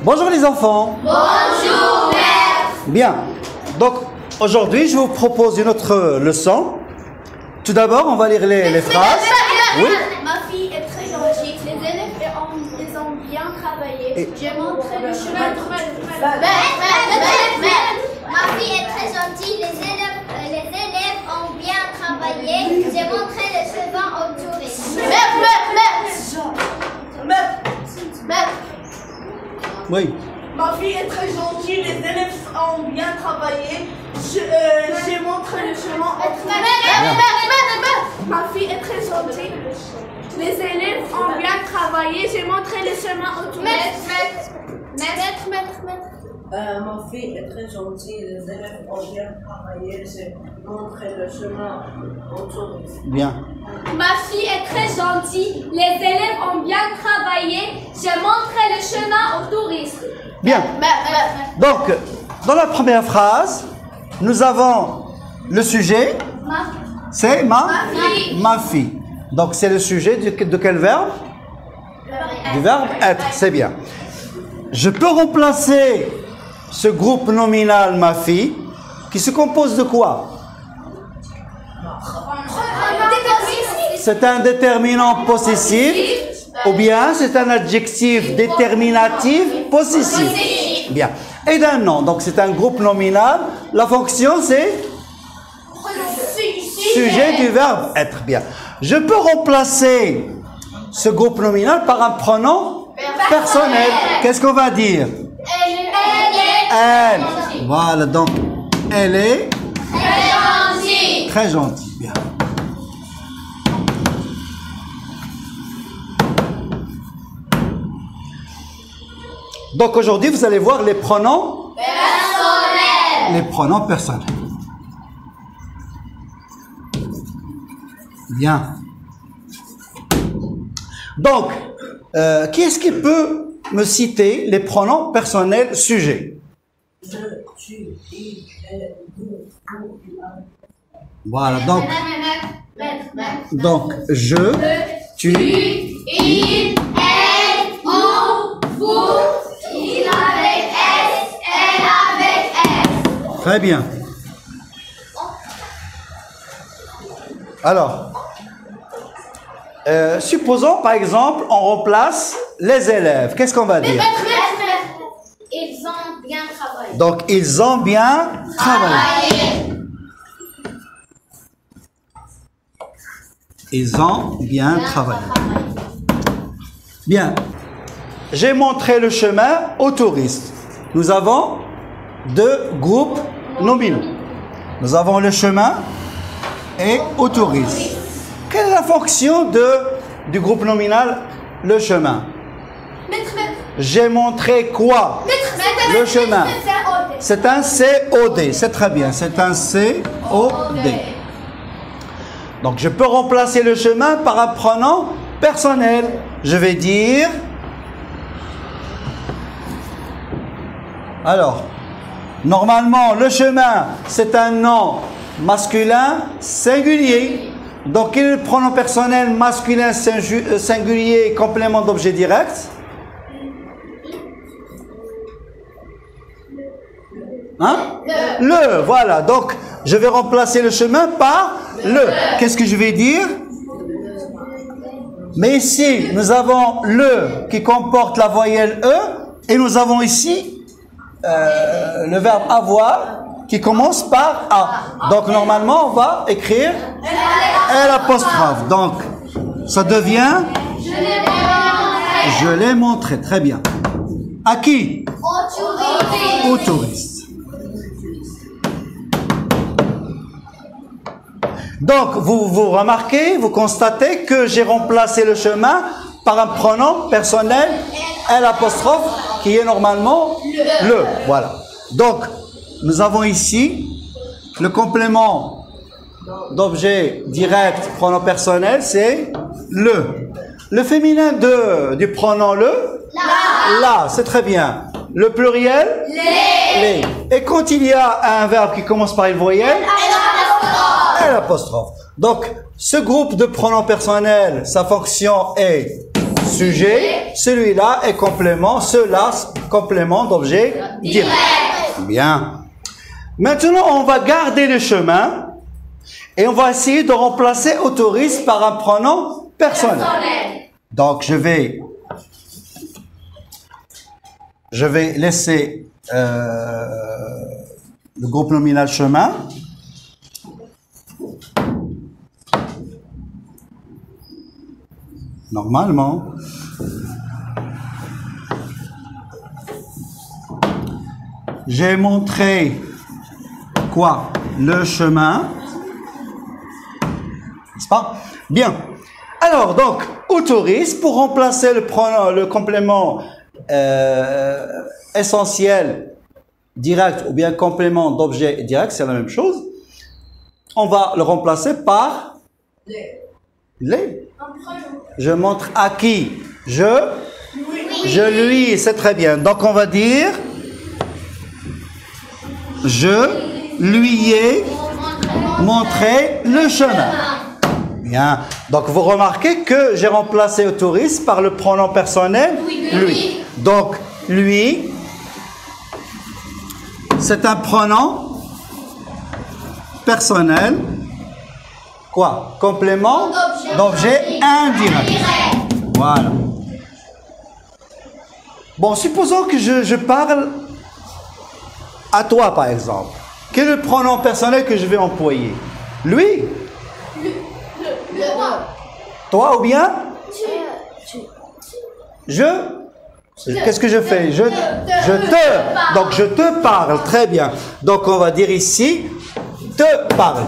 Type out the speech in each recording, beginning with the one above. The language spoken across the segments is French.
Bonjour les enfants. Bonjour, maître. Bien. Donc, aujourd'hui, je vous propose une autre leçon. Tout d'abord, on va lire les phrases. Oui. Ma fille est très gentille. Les élèves ils ont bien travaillé. J'ai montré le chemin. Ma fille est très gentille. Les élèves ont bien travaillé. J'ai montré le chemin aux touristes. Oui. Ma fille est très gentille, les élèves ont bien travaillé. J'ai montré le chemin aux touristes. Ma fille est très gentille, les élèves ont bien travaillé. J'ai montré le chemin aux touristes. Ma fille est très gentille, les élèves ont bien travaillé, j'ai montré le chemin aux touristes. Bien. Ma fille est très gentille. Les élèves ont bien travaillé. J'ai montré le chemin aux touristes. Bien. Donc, dans la première phrase, nous avons le sujet. C'est ma fille. Donc, c'est le sujet de quel verbe? Du verbe être. C'est bien. Je peux remplacer ce groupe nominal ma fille qui se compose de quoi? C'est un déterminant possessif ou bien c'est un adjectif déterminatif possessif. Bien. Et d'un nom. Donc c'est un groupe nominal. La fonction c'est sujet du verbe être. Bien. Je peux remplacer ce groupe nominal par un pronom personnel. Qu'est-ce qu'on va dire? Elle. Voilà, donc elle est très gentille. Bien. Donc aujourd'hui, vous allez voir les pronoms personnels. Les pronoms personnels. Bien. Donc, qui est-ce qui peut me citer les pronoms personnels sujets? Je, tu, il, elle, vous, Voilà, donc je, tu, il, elle, on, vous, il avec S, elle avec S. très bien. Alors, supposons par exemple, on remplace les élèves. Qu'est-ce qu'on va dire? Ils ont bien travaillé. Donc, ils ont bien travaillé. Ils ont bien travaillé. Bien. J'ai montré le chemin aux touristes. Nous avons deux groupes nominaux. Nous avons le chemin et aux touristes. Quelle est la fonction du groupe nominal, le chemin? J'ai montré quoi? Le chemin. C'est un COD. C'est très bien. C'est un COD. Donc, je peux remplacer le chemin par un pronom personnel. Je vais dire... Alors, normalement, le chemin, c'est un nom masculin singulier. Donc, quel est le pronom personnel masculin singulier complément d'objet direct? Hein? Le, voilà. Donc, je vais remplacer le chemin par le. Qu'est-ce que je vais dire? Mais ici, nous avons le qui comporte la voyelle E et nous avons ici le verbe avoir qui commence par A. Donc, normalement, on va écrire L'. Donc, ça devient je l'ai montré. Très bien. À qui? Aux touristes. Donc, vous remarquez, vous constatez que j'ai remplacé le chemin par un pronom personnel L' qui est normalement le. Voilà. Donc, nous avons ici le complément d'objet direct pronom personnel, c'est le. Le féminin du pronom le? La. C'est très bien. Le pluriel? Les. Et quand il y a un verbe qui commence par une voyelle? L'. Donc, ce groupe de pronoms personnels, sa fonction est sujet, celui-là est complément, ceux-là complément d'objet direct. Bien. Maintenant, on va garder le chemin et on va essayer de remplacer autorise par un pronom personnel. Donc, je vais laisser le groupe nominal chemin. Normalement. J'ai montré quoi? Le chemin. N'est-ce pas? Bien. Alors, donc, autorise pour remplacer le pronom, le complément essentiel direct ou bien complément d'objet direct, c'est la même chose. On va le remplacer par les. Je montre à qui? Je lui, c'est très bien. Donc on va dire je lui ai montré le chemin. Bien. Donc vous remarquez que j'ai remplacé autorise par le pronom personnel lui. Donc lui, c'est un pronom personnel. Quoi? Complément d'objet indirect. Voilà. Bon, supposons que je parle à toi, par exemple. Quel est le pronom personnel que je vais employer? Lui? Toi ou bien? Qu'est-ce que je fais? Je te. Donc, je te parle. Très bien. Donc, on va dire ici, te parle.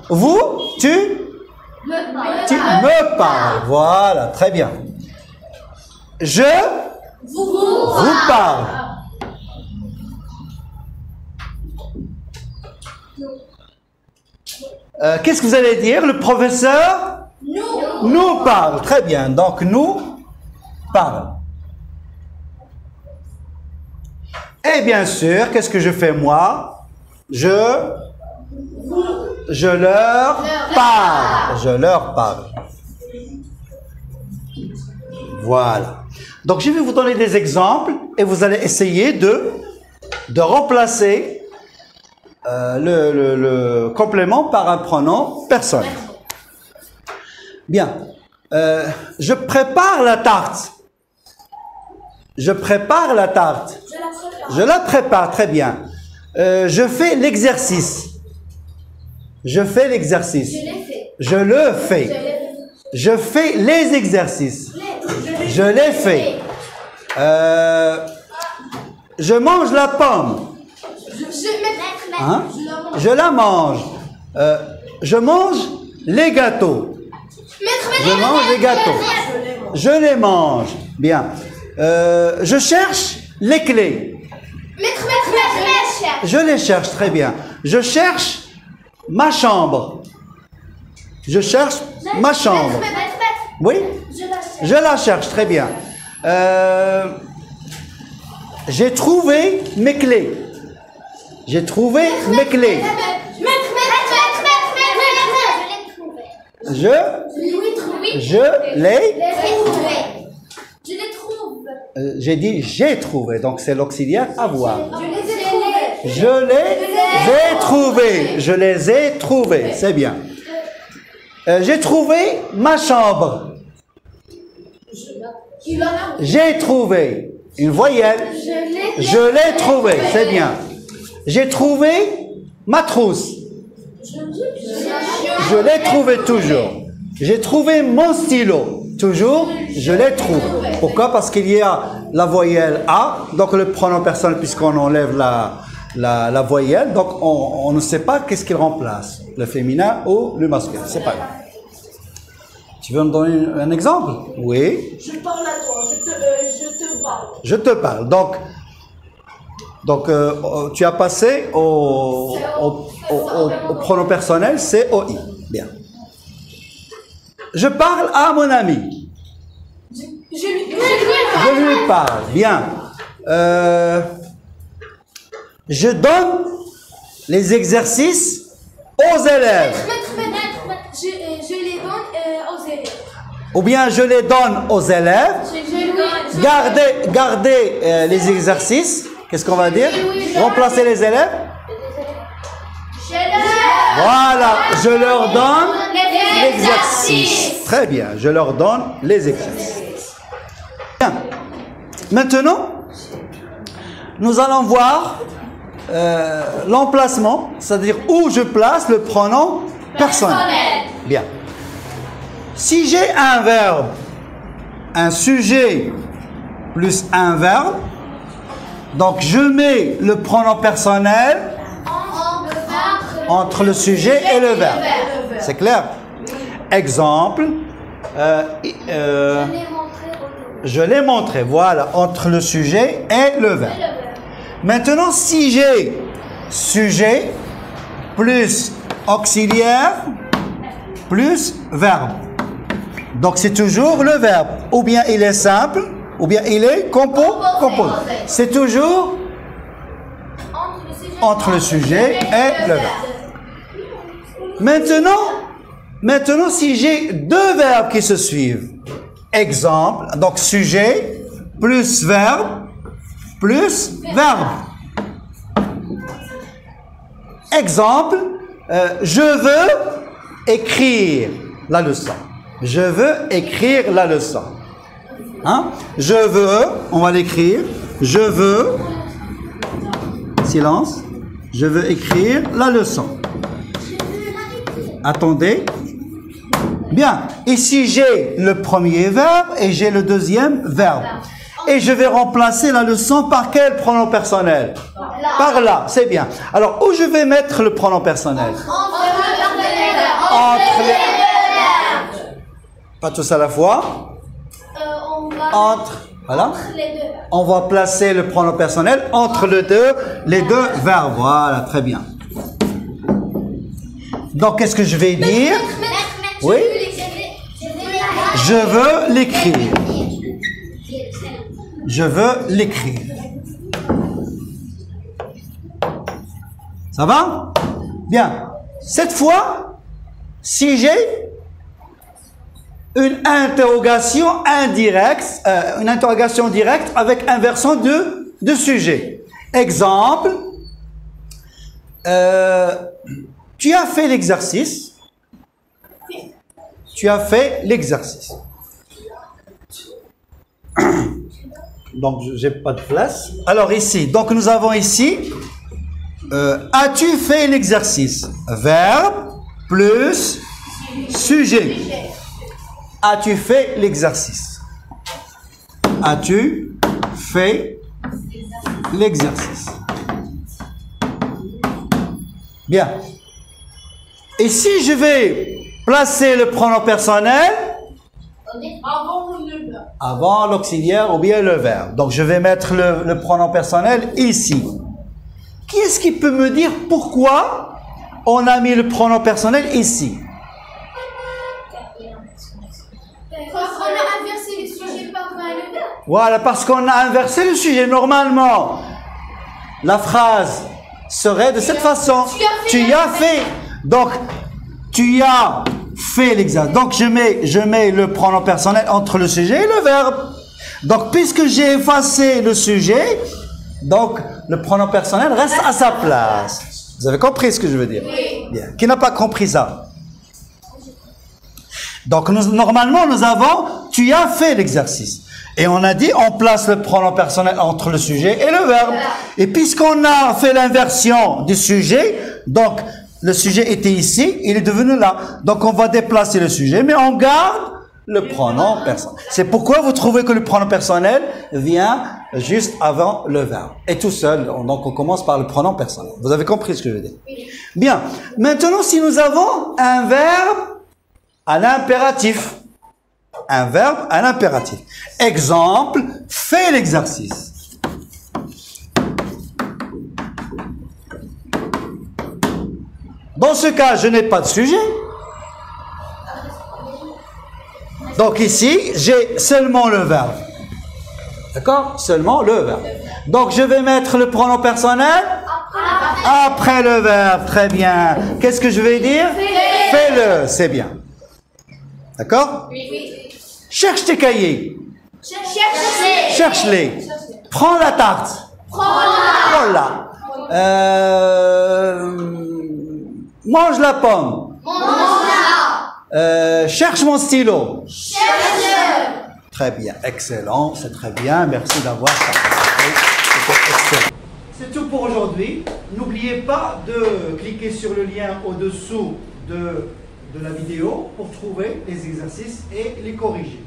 Vous, tu me parles. Voilà, très bien. Je vous parle. Qu'est-ce que vous allez dire? Le professeur nous parle. Très bien. Donc, nous parle. Et bien sûr, qu'est-ce que je fais moi? Je leur parle. Je leur parle. Voilà. Donc, je vais vous donner des exemples et vous allez essayer de remplacer le complément par un pronom personnel. Bien. Je prépare la tarte. Je prépare la tarte. Je la prépare, très bien. Je fais l'exercice. Je fais l'exercice. Je le fais. Je fais les exercices. Je les fais. Je mange la pomme. Hein? Je la mange. Je mange les gâteaux. Je mange les gâteaux. Je les mange. Bien. Je cherche les clés. Je les cherche, très bien. Je cherche ma chambre. Je cherche ma chambre. Oui? Je la cherche, très bien. J'ai trouvé mes clés. J'ai trouvé mes clés. Je les j'ai dit j'ai trouvé, donc c'est l'auxiliaire avoir. Je les ai trouvés. Je les ai trouvés, c'est bien. J'ai trouvé ma chambre. J'ai trouvé une voyelle. Je l'ai trouvé, c'est bien. J'ai trouvé ma trousse. Je l'ai trouvé toujours. J'ai trouvé mon stylo. Toujours, je l'ai trouvé. Pourquoi? Parce qu'il y a la voyelle A, donc le pronom personnel puisqu'on enlève la voyelle, donc on ne sait pas qu'est-ce qu'il remplace, le féminin ou le masculin. C'est pas grave. Tu veux me donner un exemple? Oui. Je parle à toi, je te parle. Je te parle. Donc tu as passé au pronom personnel, c'est OI. Bien. Je parle à mon ami. Je lui parle. Bien. Je donne les exercices aux élèves. Je les donne aux élèves. Ou bien je les donne aux élèves. Gardez les exercices. Qu'est-ce qu'on va dire? Remplacer les élèves. Voilà, je leur donne l'exercice. Très bien, je leur donne les exercices. Bien. Maintenant, nous allons voir l'emplacement, c'est-à-dire où je place le pronom personnel. Bien. Si j'ai un verbe, un sujet plus un verbe, donc je mets le pronom personnel entre le sujet et le verbe. C'est clair? Exemple, je l'ai montré, voilà, entre le sujet et le verbe. Maintenant, si j'ai sujet plus auxiliaire plus verbe, donc c'est toujours le verbe. Ou bien il est simple, ou bien il est composé. C'est toujours entre le sujet et le verbe. Maintenant, si j'ai deux verbes qui se suivent, exemple, donc sujet plus verbe plus verbe. Exemple, je veux écrire la leçon. Je veux écrire la leçon. Hein? Je veux, on va l'écrire, je veux, silence, je veux écrire la leçon. Attendez. Bien. Ici, j'ai le premier verbe et j'ai le deuxième verbe. Et je vais remplacer la leçon par quel pronom personnel? Par là, c'est bien. Alors, où je vais mettre le pronom personnel? Entre les... Pas tous à la fois. Voilà. On va placer le pronom personnel entre les deux verbes. Voilà, très bien. Donc, qu'est-ce que je vais dire? Oui. Je veux l'écrire. Je veux l'écrire. Ça va? Bien. Cette fois, si j'ai une interrogation indirecte, une interrogation directe avec inversion de sujet. Exemple, tu as fait l'exercice. Tu as fait l'exercice. Donc, j'ai pas de place. Alors ici, donc nous avons ici, as-tu fait l'exercice? Verbe plus sujet. As-tu fait l'exercice? As-tu fait l'exercice? Bien. Et si je vais placer le pronom personnel avant l'auxiliaire ou bien le verbe. Donc je vais mettre le pronom personnel ici. Qui est-ce qui peut me dire pourquoi on a mis le pronom personnel ici? Voilà, parce qu'on a inversé le sujet. Normalement, la phrase serait de cette façon. Tu as fait. Donc, tu as fait l'exercice. Donc, je mets le pronom personnel entre le sujet et le verbe. Donc, puisque j'ai effacé le sujet, donc, le pronom personnel reste à sa place. Vous avez compris ce que je veux dire? Oui. Bien. Qui n'a pas compris ça? Donc, normalement, nous avons « tu as fait l'exercice ». Et on a dit, on place le pronom personnel entre le sujet et le verbe. Et puisqu'on a fait l'inversion du sujet, donc le sujet était ici, il est devenu là. Donc on va déplacer le sujet, mais on garde le pronom personnel. C'est pourquoi vous trouvez que le pronom personnel vient juste avant le verbe. Et tout seul, donc on commence par le pronom personnel. Vous avez compris ce que je veux dire? Bien. Maintenant, si nous avons un verbe à l'impératif. Un verbe à l'impératif. Exemple, fais l'exercice. Dans ce cas, je n'ai pas de sujet. Donc ici, j'ai seulement le verbe. D'accord? Seulement le verbe. Donc je vais mettre le pronom personnel après le verbe. Très bien. Qu'est-ce que je vais dire? Fais-le. C'est bien. D'accord? Oui. Cherche tes cahiers. Cherche-les. Cherche-les. Prends la tarte. Prends-la. Mange la pomme. Mange-la. Cherche mon stylo. Cherche-le. Très bien, excellent, c'est très bien. Merci d'avoir participé. C'était excellent. C'est tout pour aujourd'hui. N'oubliez pas de cliquer sur le lien au-dessous de la vidéo pour trouver les exercices et les corriger.